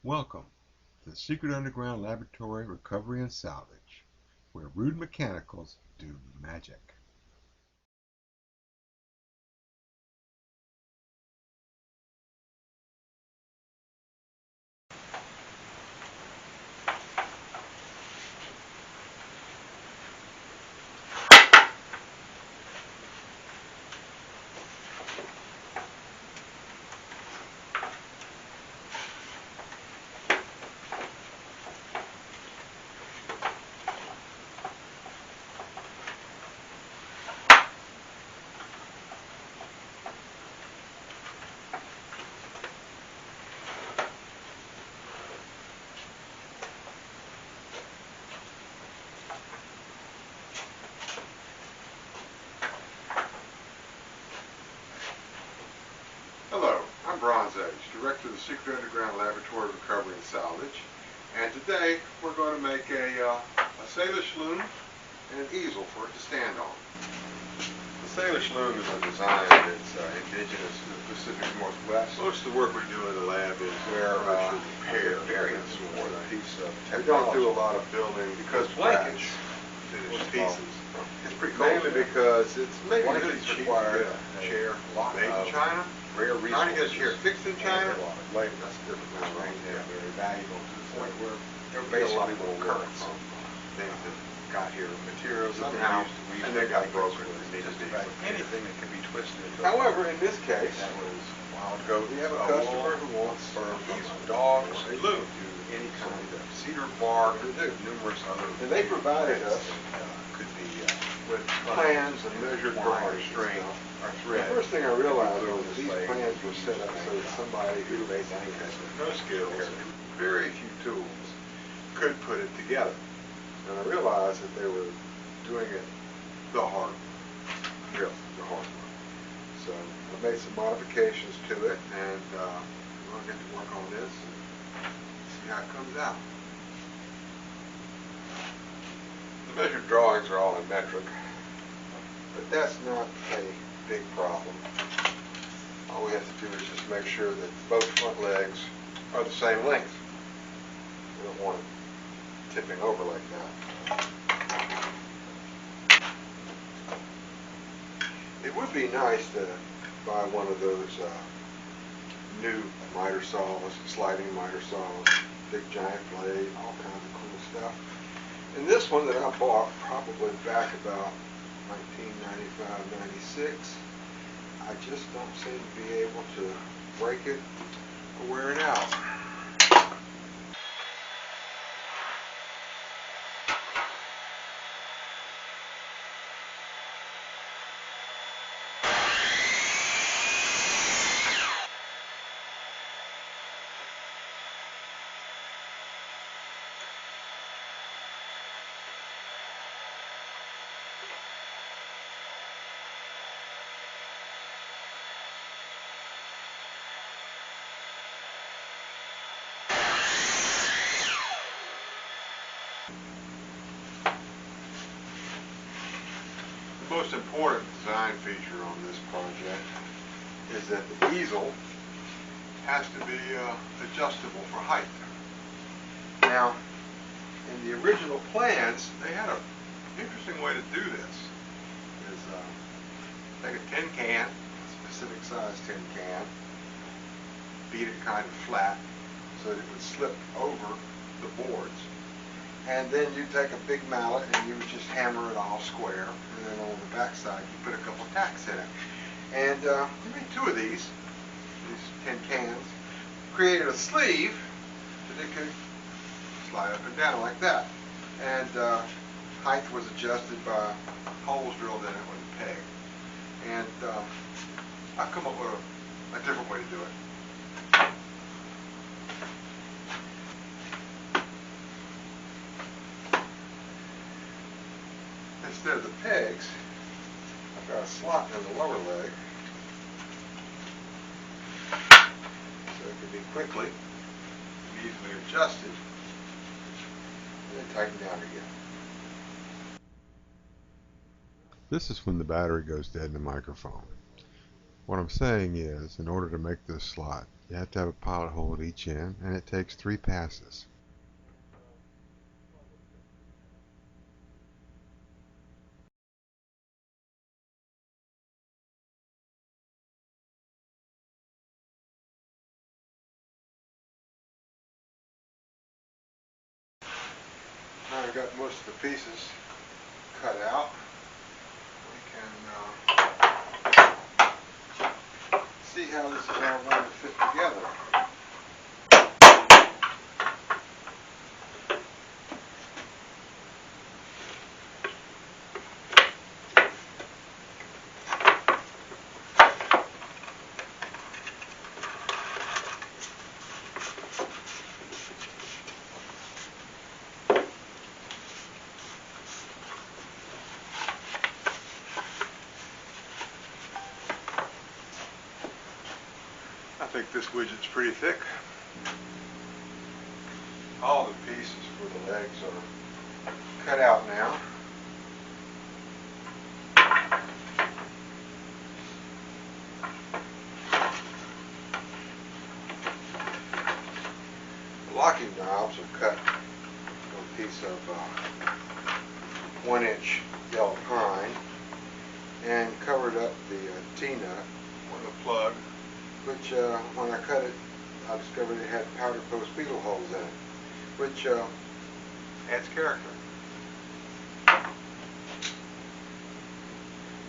Welcome to the Secret Underground Laboratory Recovery and Salvage, where rude mechanicals do magic. Hello, I'm Bronze Age, Director of the Secret Underground Laboratory Recovery and Salvage, and today we're going to make a Salish loom and an easel for it to stand on. The Salish loom is a design that's indigenous to the Pacific Northwest. Most of the work we do in the lab is where repair variants for the piece of technology. We don't do a lot of building because blankets, finished pieces. It's pretty cold. Mainly because it's maybe really cheap to get a chair made in China. Rare resources. Trying to get a chair fixed in China, that's a different thing. Yeah, very valuable to the point where they're basically little currents on things that got here, materials that somehow, and they got broken. Anything that can be twisted. However, in this case, that was a while ago, we have a customer who wants easel dogs, a loom, do any kind of cedar bark, numerous other. And they provided us could be with plans and measured drawing string. The first thing I realized was these plans were set up so that somebody who basically has no skills, very few tools, could put it together. And I realized that they were doing it the hard way, really, the hard way. So I made some modifications to it, and we're going to get to work on this and see how it comes out. The measured drawings are all in metric, but that's not a big problem. All we have to do is just make sure that both front legs are the same length. We don't want it tipping over like that. It would be nice to buy one of those new miter saws, sliding miter saws, big giant blade, all kinds of cool stuff. And this one that I bought probably back about 1995, 96, I just don't seem to be able to break it or wear it out. The most important design feature on this project is that the easel has to be adjustable for height. Now, in the original plans, they had an interesting way to do this. Is take a tin can, a specific size tin can, beat it kind of flat so that it would slip over the boards. And then you take a big mallet and you would just hammer it all square. And then on the back side you put a couple tacks in it. And you made two of these tin cans. Created a sleeve that it could slide up and down like that. And height was adjusted by holes drilled in it with a peg. And I've come up with a different way to do it. Instead of the pegs, I've got a slot in the lower leg, so it can be quickly, easily adjusted, and then tightened down again. This is when the battery goes dead in the microphone. What I'm saying is, in order to make this slot You have to have a pilot hole at each end, and it takes 3 passes. Now I've got most of the pieces cut out. We can see how this is all going to fit together. I think this widget's pretty thick. All the pieces for the legs are cut out now. The locking knobs are cut on a piece of 1-inch yellow pine and covered up the T-nut on the plug, which when I cut it, I discovered it had powder post beetle holes in it, which adds character.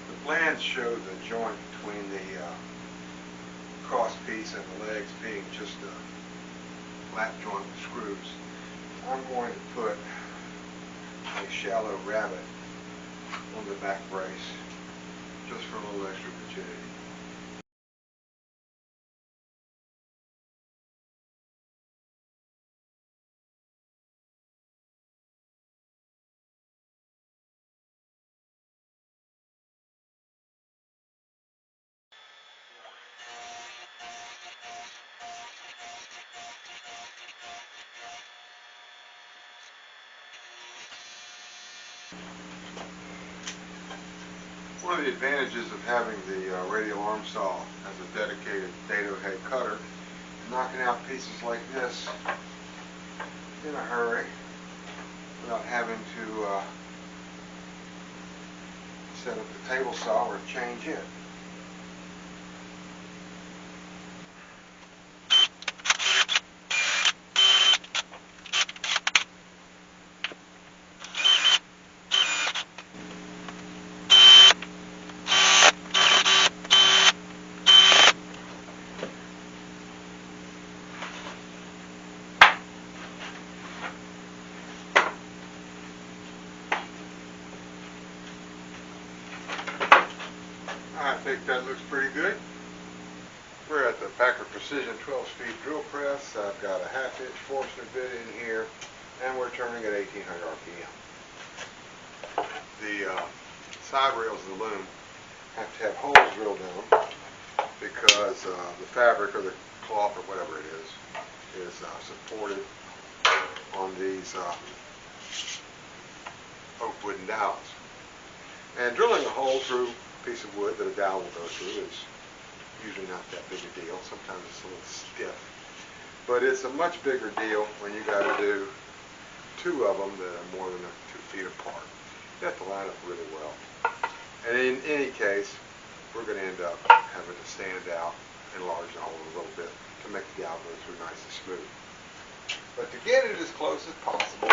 The plans show the joint between the cross piece and the legs being just a lap joint with screws. I'm going to put a shallow rabbet on the back brace just for a little extra rigidity. One of the advantages of having the radial arm saw as a dedicated dado head cutter is knocking out pieces like this in a hurry without having to set up the table saw or change it. I think that looks pretty good. We're at the Packer Precision 12-speed drill press. I've got a 1/2-inch Forstner bit in here, and we're turning at 1800 RPM. The side rails of the Loom have to have holes drilled in them because the fabric or the cloth or whatever it is supported on these oak wooden dowels. And drilling a hole through piece of wood that a dowel will go through is usually not that big a deal. Sometimes it's a little stiff, but it's a much bigger deal when you got to do 2 of them that are more than 2 feet apart. You have to line up really well. And in any case, we're going to end up having to stand out, enlarge the hole a little bit to make the dowel go through nice and smooth. But to get it as close as possible,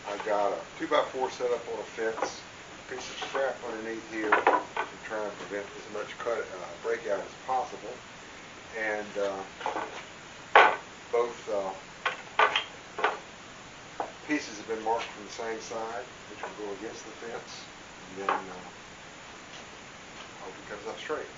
I've got a 2x4 set up on a fence, piece of scrap underneath here to try and prevent as much breakout as possible, and both pieces have been marked from the same side, which will go against the fence, and then hope it comes up straight.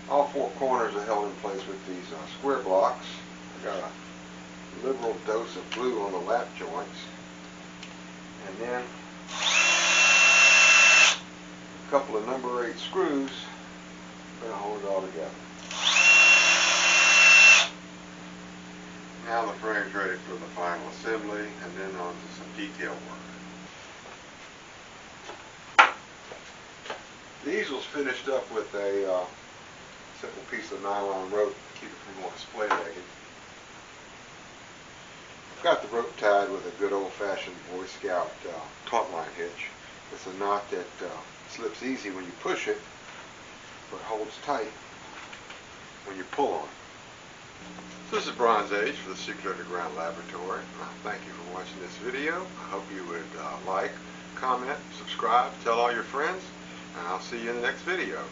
All 4 corners are held in place with these square blocks. I've got a liberal dose of glue on the lap joints, and then a couple of number 8 screws kind of hold it all together. Now the frame's ready for the final assembly, and then on to some detail work. The easel's finished up with a simple piece of nylon rope to keep it from going splay legged. I've got the rope tied with a good old-fashioned Boy Scout taut line hitch. It's a knot that slips easy when you push it, but holds tight when you pull on it. So this is Bronze Age for the Secret Underground Laboratory. Thank you for watching this video. I hope you would like, comment, subscribe, tell all your friends, and I'll see you in the next video.